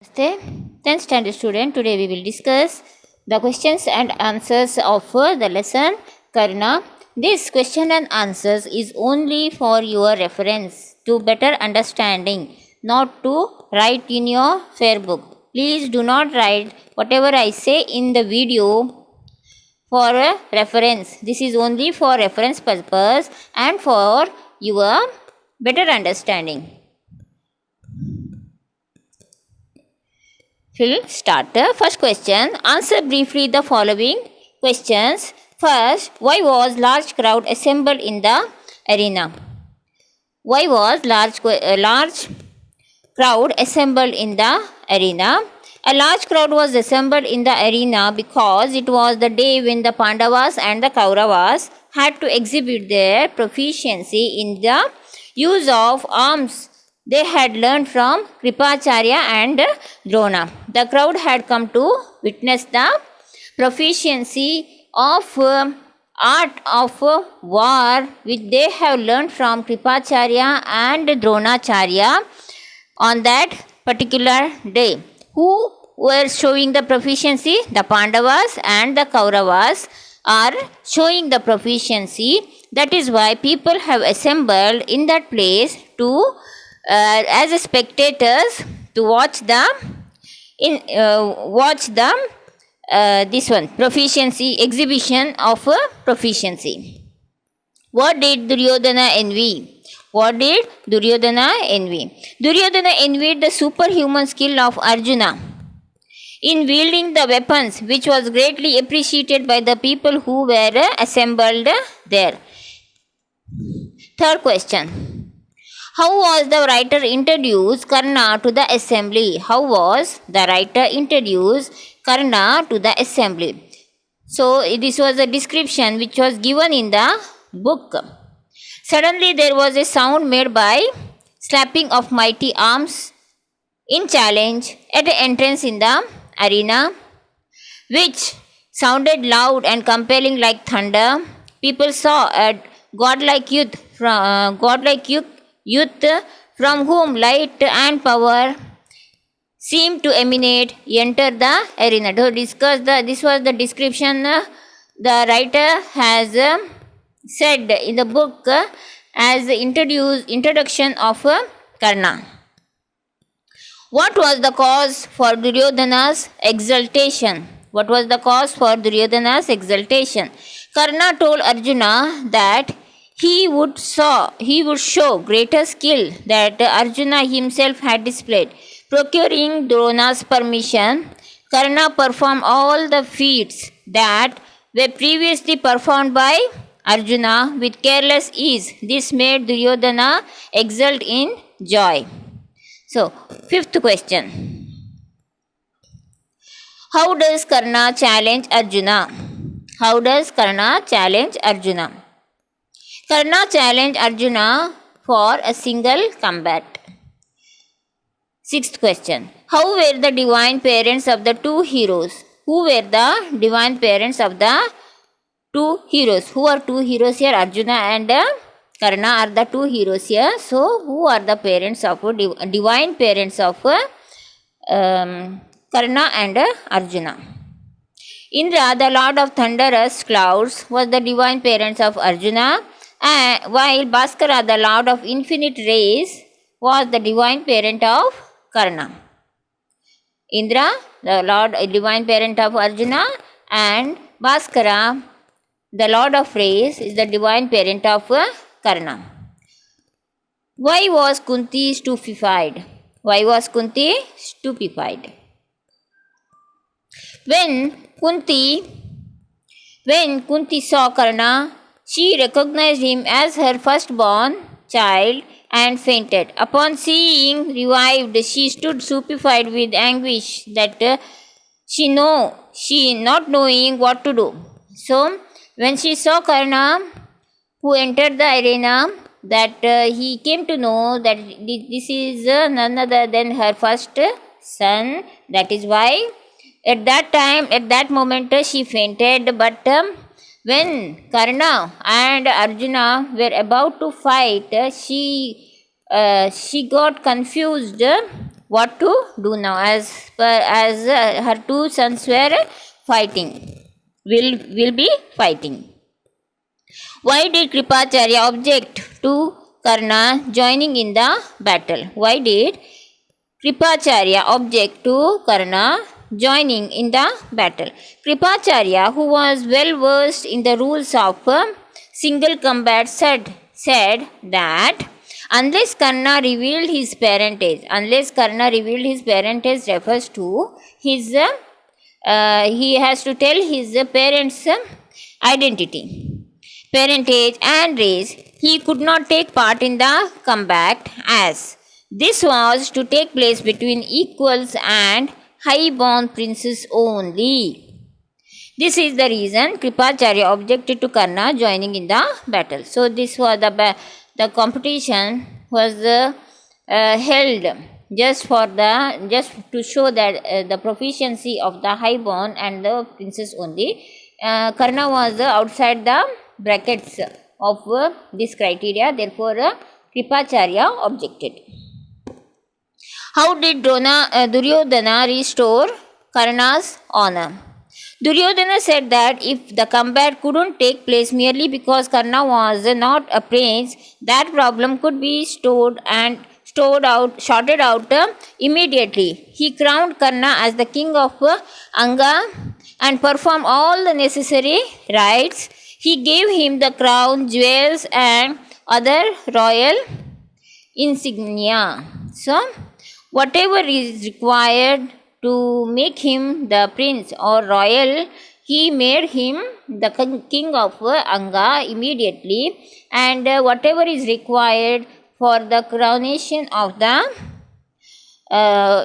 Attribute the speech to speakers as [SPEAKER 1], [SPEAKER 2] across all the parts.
[SPEAKER 1] Namaste, 10th standard student. Today we will discuss the questions and answers of the lesson Karna. This question and answers is only for your reference to better understanding, not to write in your fair book. Please do not write whatever I say in the video for a reference. This is only for reference purpose and for your better understanding. We'll start the first question. Answer briefly the following questions. First, why was large crowd assembled in the arena? Why was large crowd assembled in the arena? A large crowd was assembled in the arena because it was the day when the Pandavas and the Kauravas had to exhibit their proficiency in the use of arms they had learned from Kripacharya and Drona. The crowd had come to witness the proficiency of art of war which they have learned from Kripacharya and Dronacharya on that particular day. Who were showing the proficiency? The Pandavas and the Kauravas are showing the proficiency. That is why people have assembled in that place to as a spectators to watch the this one proficiency exhibition of proficiency. What did Duryodhana envy? What did Duryodhana envy? Duryodhana envied the superhuman skill of Arjuna in wielding the weapons, which was greatly appreciated by the people who were assembled there. Third question. How was the writer introduced Karna to the assembly? How was the writer introduced Karna to the assembly? So, this was a description which was given in the book. Suddenly, there was a sound made by slapping of mighty arms in challenge at the entrance in the arena, which sounded loud and compelling like thunder. People saw a godlike youth from whom light and power seemed to emanate enter the arena. To discuss this was the description the writer has said in the book as the introduction of Karna. What was the cause for Duryodhana's exultation? What was the cause for Duryodhana's exultation? Karna told Arjuna that he would show greater skill that Arjuna himself had displayed. Procuring Drona's permission, Karna performed all the feats that were previously performed by Arjuna with careless ease. This made Duryodhana exult in joy. So, fifth question. How does Karna challenge Arjuna? How does Karna challenge Arjuna? Karna challenged Arjuna for a single combat. Sixth question. How were the divine parents of the two heroes? Who were the divine parents of the two heroes? Who are two heroes here? Arjuna and Karna are the two heroes here. So, who are the parents of divine parents of Karna and Arjuna? Indra, the lord of thunderous clouds, was the divine parents of Arjuna. While Bhaskara, the lord of infinite rays, was the divine parent of Karna. Indra, the divine parent of Arjuna, and Bhaskara, the lord of rays, is the divine parent of Karna. Why was Kunti stupefied? Why was Kunti stupefied? When Kunti saw Karna, she recognized him as her firstborn child and fainted. Upon seeing revived, she stood stupefied with anguish that she not knowing what to do. So, when she saw Karna, who entered the arena, that he came to know that this is none other than her first son. That is why at that moment, she fainted. But when Karna and Arjuna were about to fight, she got confused what to do now, as her two sons were fighting, will be fighting. Why did Kripacharya object to Karna joining in the battle? Why did Kripacharya object to Karna joining in the battle? Kripacharya, who was well versed in the rules of single combat, said that unless Karna revealed his parentage refers to his he has to tell his parents' identity, parentage and race. He could not take part in the combat, as this was to take place between equals and high-born princes only. This is the reason Kripacharya objected to Karna joining in the battle. So this was the competition was held just to show that the proficiency of the high-born and the princes only. Karna was outside the brackets of this criteria. Therefore, Kripacharya objected. How did Duryodhana restore Karna's honor? Duryodhana said that if the combat couldn't take place merely because Karna was not a prince, that problem could be sorted out immediately. He crowned Karna as the king of Anga and performed all the necessary rites. He gave him the crown, jewels, and other royal insignia. So, whatever is required to make him the prince or royal, he made him the king of Anga immediately, and whatever is required for the coronation of the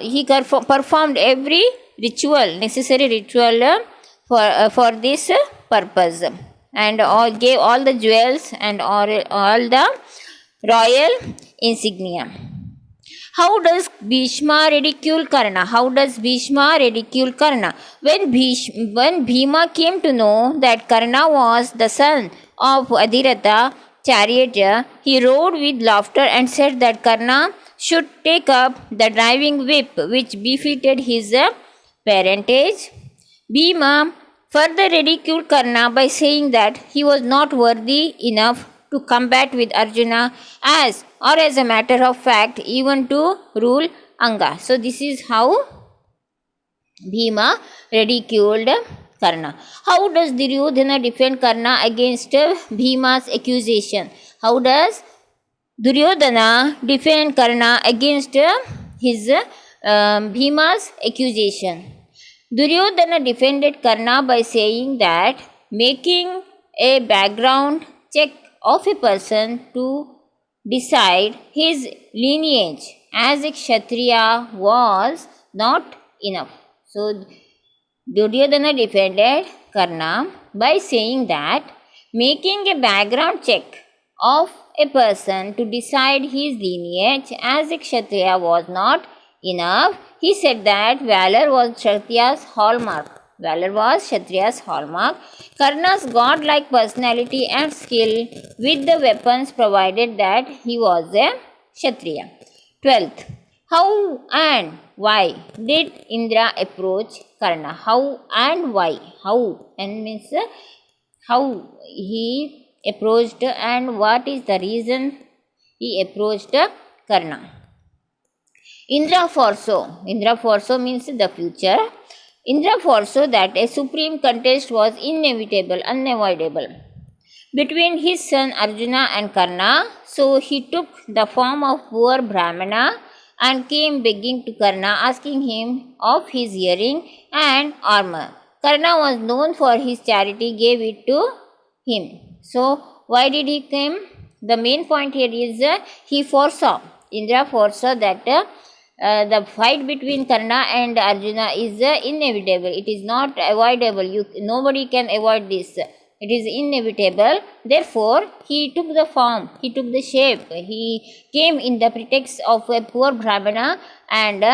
[SPEAKER 1] he performed every necessary ritual for this purpose, and gave all the jewels and all the royal insignia. How does Bhishma ridicule Karna? When Bhima came to know that Karna was the son of Adhiratha, charioteer, he roared with laughter and said that Karna should take up the driving whip which befitted his parentage. Bhima further ridiculed Karna by saying that he was not worthy enough to combat with Arjuna as a matter of fact even to rule Anga. So this is how Bhima ridiculed Karna. How does Duryodhana defend Karna against Bhima's accusation? How does Duryodhana defend Karna against his Bhima's accusation? Duryodhana defended Karna by saying that making a background check of a person to decide his lineage as a Kshatriya was not enough. So, Duryodhana defended Karna by saying that making a background check of a person to decide his lineage as a Kshatriya was not enough. He said that valor was Kshatriya's hallmark. Karna's godlike personality and skill with the weapons provided that he was a Kshatriya. 12th. How and why did Indra approach Karna? How and why? How and means how he approached and what is the reason he approached Karna. Indra foresaw means the future. Indra foresaw that a supreme contest was unavoidable between his son Arjuna and Karna, so he took the form of poor Brahmana and came begging to Karna, asking him of his earring and armor. Karna was known for his charity, gave it to him. So, why did he come? The main point here is Indra foresaw that the fight between Karna and Arjuna is inevitable. It is not avoidable. Nobody can avoid this. It is inevitable. Therefore, he took the form, he took the shape. He came in the pretext of a poor Brahmana and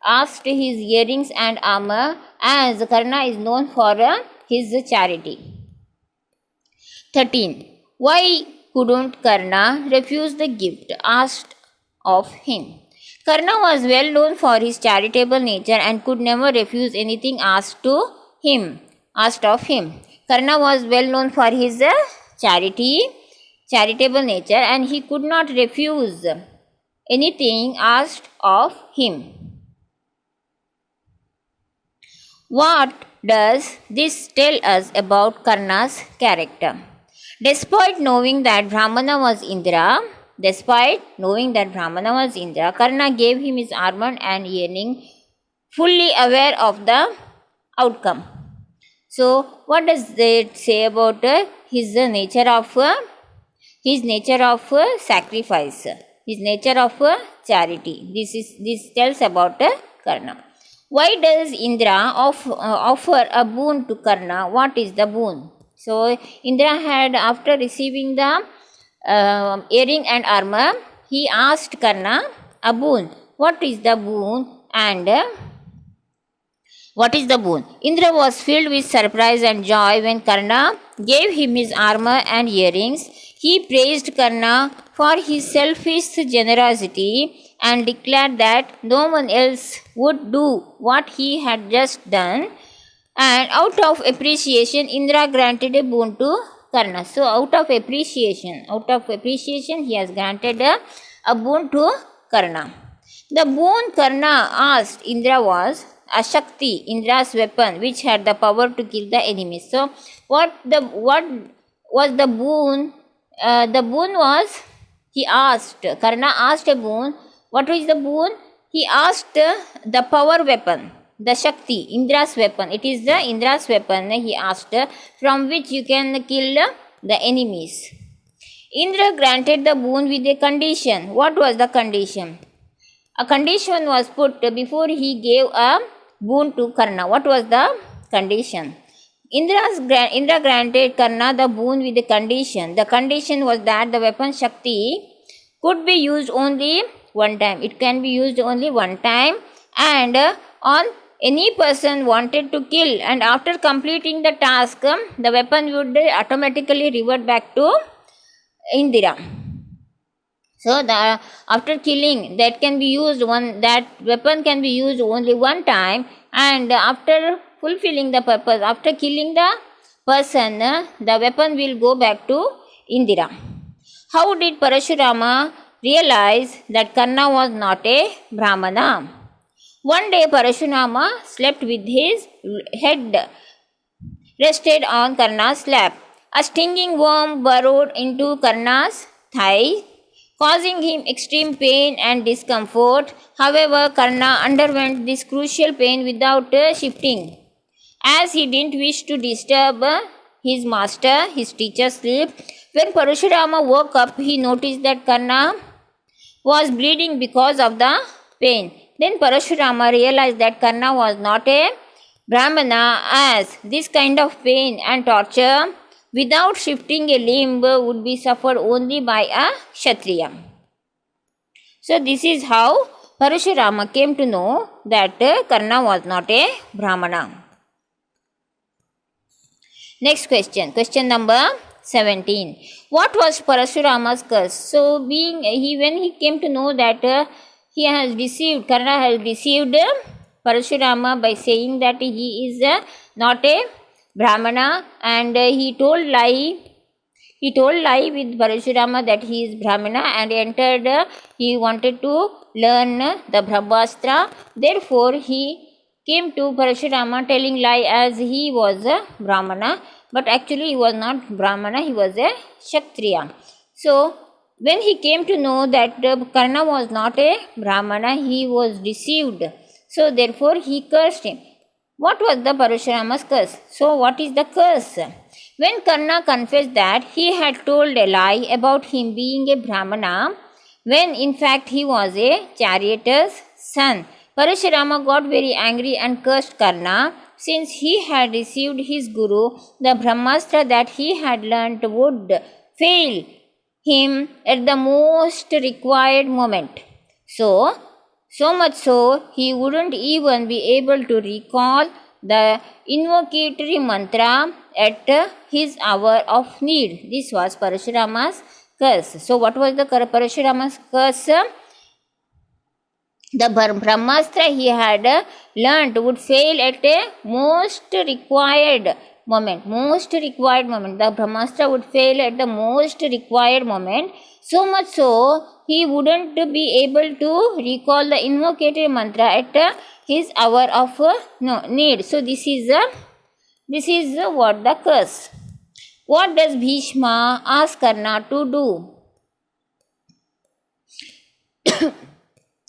[SPEAKER 1] asked his earrings and armor, as Karna is known for his charity. 13. Why couldn't Karna refuse the gift asked of him? Karna was well known for his charitable nature and could never refuse anything asked of him. Karna was well known for his charitable nature, and he could not refuse anything asked of him. What does this tell us about Karna's character? Despite knowing that Brahmana was Indra, Karna gave him his armor and yearning, fully aware of the outcome. So, what does it say about his nature of sacrifice, his nature of charity? This tells about Karna. Why does Indra offer a boon to Karna? What is the boon? So, Indra had, after receiving the earring and armor, he asked Karna a boon. What is the boon? And what is the boon? Indra was filled with surprise and joy when Karna gave him his armor and earrings. He praised Karna for his selfish generosity and declared that no one else would do what he had just done. And out of appreciation, Indra granted a boon to Karna. So, out of appreciation, he has granted a boon to Karna. The boon Karna asked Indra was a Shakti, Indra's weapon, which had the power to kill the enemies. So, what was the boon? The boon was, Karna asked a boon. What was the boon? He asked the power weapon, the Shakti, Indra's weapon. It is the Indra's weapon he asked, from which you can kill the enemies. Indra granted the boon with a condition. What was the condition? A condition was put before he gave a boon to Karna. What was the condition? Indra granted Karna the boon with a condition. The condition was that the weapon Shakti could be used only one time. It can be used only one time, and on any person wanted to kill, and after completing the task, the weapon would automatically revert back to Indra. So, after killing, that weapon can be used only one time, and after fulfilling the purpose, after killing the person, the weapon will go back to Indra. How did Parashurama realize that Karna was not a Brahmana? One day Parashurama slept with his head rested on Karna's lap. A stinging worm burrowed into Karna's thigh, causing him extreme pain and discomfort. However, Karna underwent this crucial pain without shifting, as he didn't wish to disturb his master, his teacher's sleep. When Parashurama woke up, he noticed that Karna was bleeding because of the pain. Then Parashurama realized that Karna was not a Brahmana, as this kind of pain and torture without shifting a limb would be suffered only by a Kshatriya. So, this is how Parashurama came to know that Karna was not a Brahmana. Next question number 17. What was Parashurama's curse? So, when he came to know that Karna has deceived Parashurama by saying that he is not a Brahmana, and he told lie with Parashurama that he is Brahmana, and he wanted to learn the Brahmastra. Therefore, he came to Parashurama telling lie as he was a Brahmana, but actually he was not Brahmana, he was a Kshatriya. So, when he came to know that Karna was not a Brahmana, he was deceived. So, therefore, he cursed him. What was the Parashurama's curse? So, what is the curse? When Karna confessed that he had told a lie about him being a Brahmana, when in fact he was a charioteer's son, Parashurama got very angry and cursed Karna. Since he had received his guru, the Brahmastra that he had learnt would fail him at the most required moment. So much so, he wouldn't even be able to recall the invocatory mantra at his hour of need. This was Parashurama's curse. So, what was the Parashurama's curse? The Brahmastra he had learnt would fail at a most required moment. Most required moment. The Brahmastra would fail at the most required moment. So much so, he wouldn't be able to recall the invocated mantra at his hour of need. So this is what the curse. What does Bhishma ask Karna to do?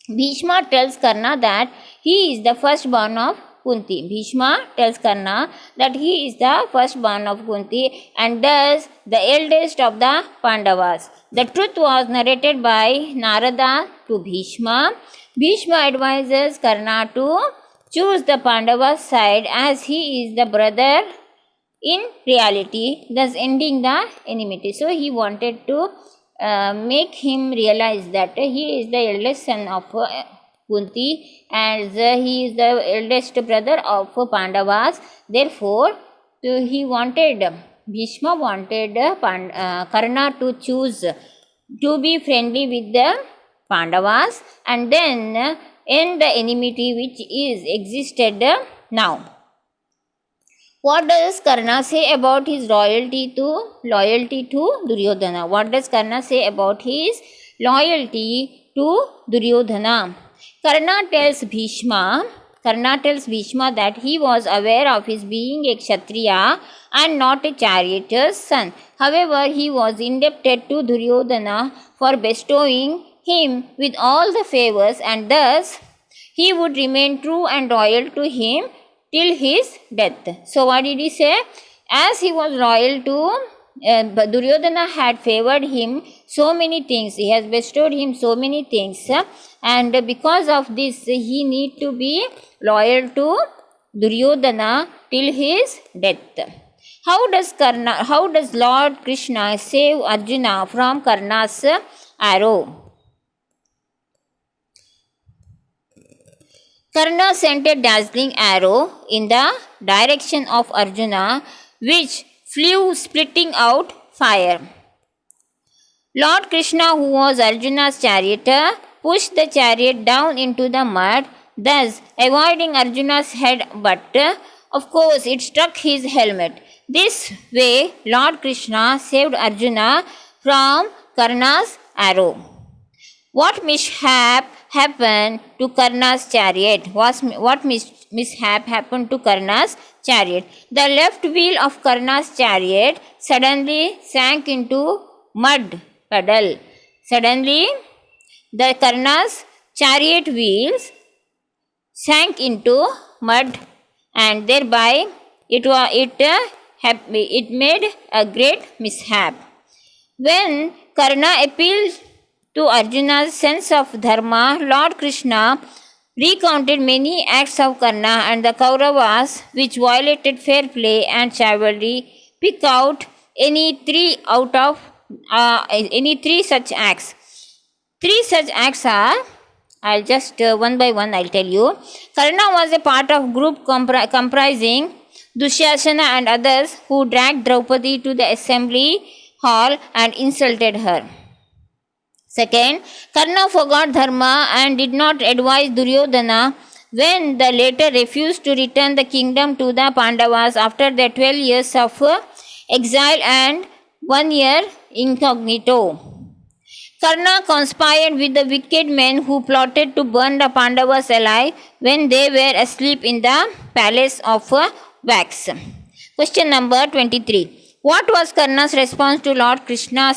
[SPEAKER 1] Bhishma tells Karna that he is the firstborn of Kunti. Bhishma tells Karna that he is the firstborn of Kunti and thus the eldest of the Pandavas. The truth was narrated by Narada to Bhishma. Bhishma advises Karna to choose the Pandavas' side as he is the brother in reality, thus ending the enmity. So he wanted to make him realize that he is the eldest son of Kunti and he is the eldest brother of Pandavas. Therefore, Bhishma wanted Karna to choose to be friendly with the Pandavas and then end the enmity which is existed now. What does Karna say about his loyalty to Duryodhana? What does Karna say about his loyalty to Duryodhana? Karna tells Bhishma that he was aware of his being a Kshatriya and not a charioteer's son. However, he was indebted to Duryodhana for bestowing him with all the favors and thus he would remain true and loyal to him till his death. So what did he say? As he was loyal to Duryodhana had favored him so many things, he has bestowed him so many things, and because of this he need to be loyal to Duryodhana till his death. How does Lord Krishna save Arjuna from Karna's arrow? Karna sent a dazzling arrow in the direction of Arjuna, which flew spitting out fire. Lord Krishna, who was Arjuna's charioteer, pushed the chariot down into the mud, thus avoiding Arjuna's head, but of course it struck his helmet. This way, Lord Krishna saved Arjuna from Karna's arrow. What mishap happened to Karna's chariot? What mishap happened to Karna's chariot? The left wheel of Karna's chariot suddenly sank into mud puddle. Suddenly, the Karna's chariot wheels sank into mud, and thereby it made a great mishap. When Karna appealed to Arjuna's sense of dharma, Lord Krishna recounted many acts of Karna and the Kauravas which violated fair play and chivalry. Pick out any three such acts. Three such acts are, I'll just one by one I'll tell you. Karna was a part of group comprising Dushyasana and others who dragged Draupadi to the assembly hall and insulted her. Second, Karna forgot dharma and did not advise Duryodhana when the latter refused to return the kingdom to the Pandavas after their 12 years of exile and 1 year incognito. Karna conspired with the wicked men who plotted to burn the Pandavas alive when they were asleep in the palace of wax. Question number 23. What was Karna's response to Lord Krishna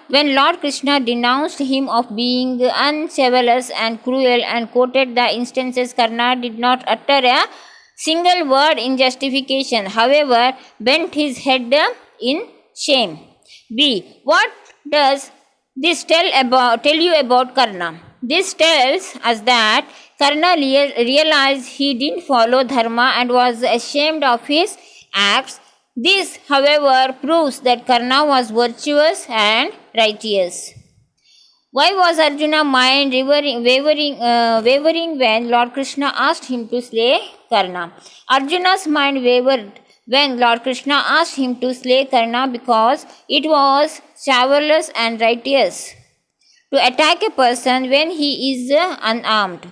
[SPEAKER 1] when Lord Krishna denounced him of being unchivalrous and cruel and quoted the instances? Karna did not utter a single word in justification, however, bent his head in shame. B. What does this tell you about Karna? This tells us that Karna realized he didn't follow dharma and was ashamed of his acts. This, however, proves that Karna was virtuous and righteous. Why was Arjuna's mind wavering when Lord Krishna asked him to slay Karna? Arjuna's mind wavered when Lord Krishna asked him to slay Karna because it was chivalrous and righteous. to attack a person when he is unarmed.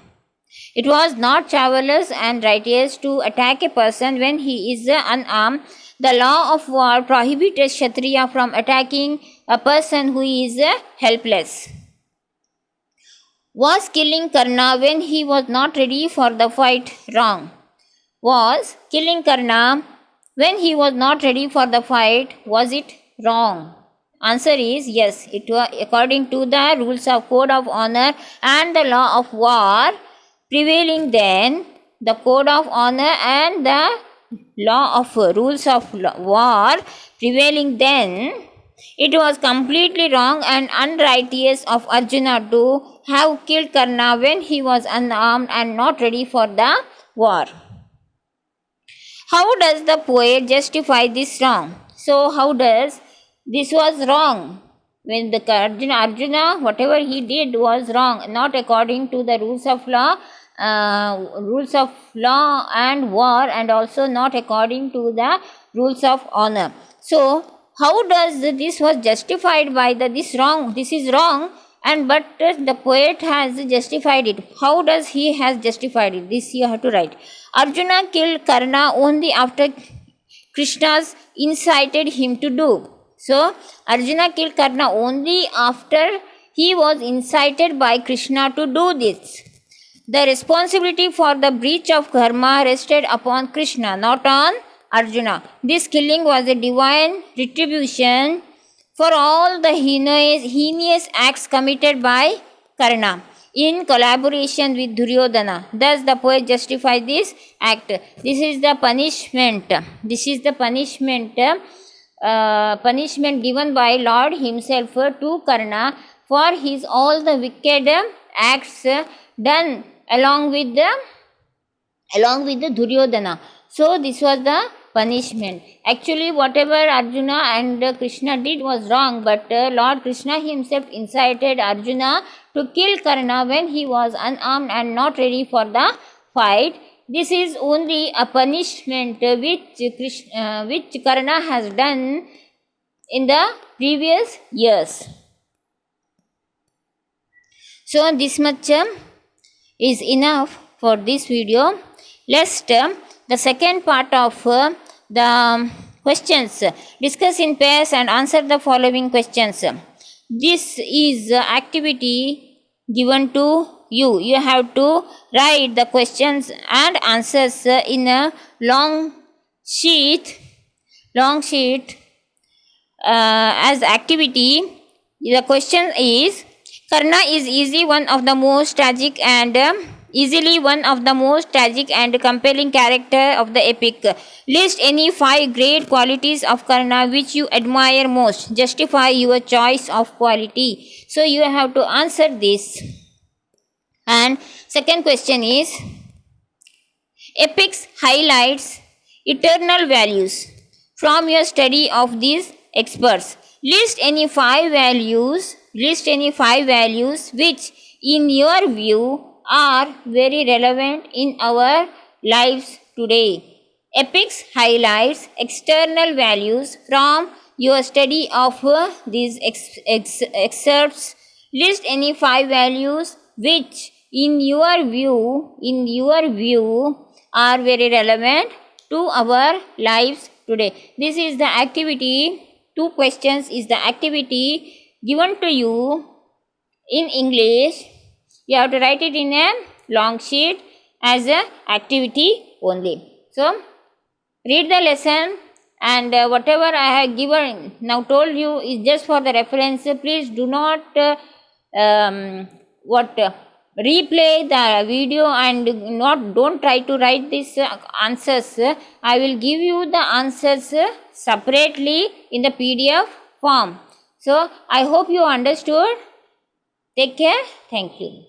[SPEAKER 1] It was not chivalrous and righteous to attack a person when he is unarmed. The law of war prohibited Kshatriya from attacking a person who is helpless. Was killing Karna when he was not ready for the fight wrong? Was killing Karna when he was not ready for the fight, was it wrong? Answer is yes. It was according to the rules of code of honor and the law of war prevailing then, the code of honor and the law of rules of war prevailing then, it was completely wrong and unrighteous of Arjuna to have killed Karna when he was unarmed and not ready for the war. How does the poet justify this wrong? So how does this was wrong? When the Arjuna, whatever he did was wrong, not according to the rules of law and war, and also not according to the rules of honor. So how does this was justified by this wrong? This is wrong, and but the poet has justified it. How does he has justified it? This you have to write. Arjuna killed Karna only after Krishna's incited him to do. So Arjuna killed Karna only after he was incited by Krishna to do this. The responsibility for the breach of karma rested upon Krishna, not on Arjuna. This killing was a divine retribution for all the heinous acts committed by Karna in collaboration with Duryodhana. Thus the poet justifies this act. This is the punishment. This is the punishment given by Lord himself to Karna for his all the wicked acts done along with the Duryodhana. So this was the punishment. Actually whatever Arjuna and Krishna did was wrong, but Lord Krishna himself incited Arjuna to kill Karna when he was unarmed and not ready for the fight. This is only a punishment which Karna has done in the previous years. So this much is enough for this video. Let's the second part of the questions. Discuss in pairs and answer the following questions. This is activity given to you. You have to write the questions and answers in a long sheet as activity. The question is, Karna is easily one of the most tragic and compelling character of the epic. List any 5 great qualities of Karna which you admire most. Justify your choice of quality. So you have to answer this. And second question is, epics highlights eternal values. From your study of these experts, list any 5 values which in your view are very relevant in our lives today. Epics highlights external values. From your study of these excerpts, list any 5 values which in your view are very relevant to our lives today. This is the activity. 2 questions is the activity given to you in English. You have to write it in a long sheet as a activity only. So read the lesson, and whatever I have given now told you is just for the reference. Please do not replay the video and don't try to write these answers. I will give you the answers separately in the PDF form. So I hope you understood. Take care. Thank you.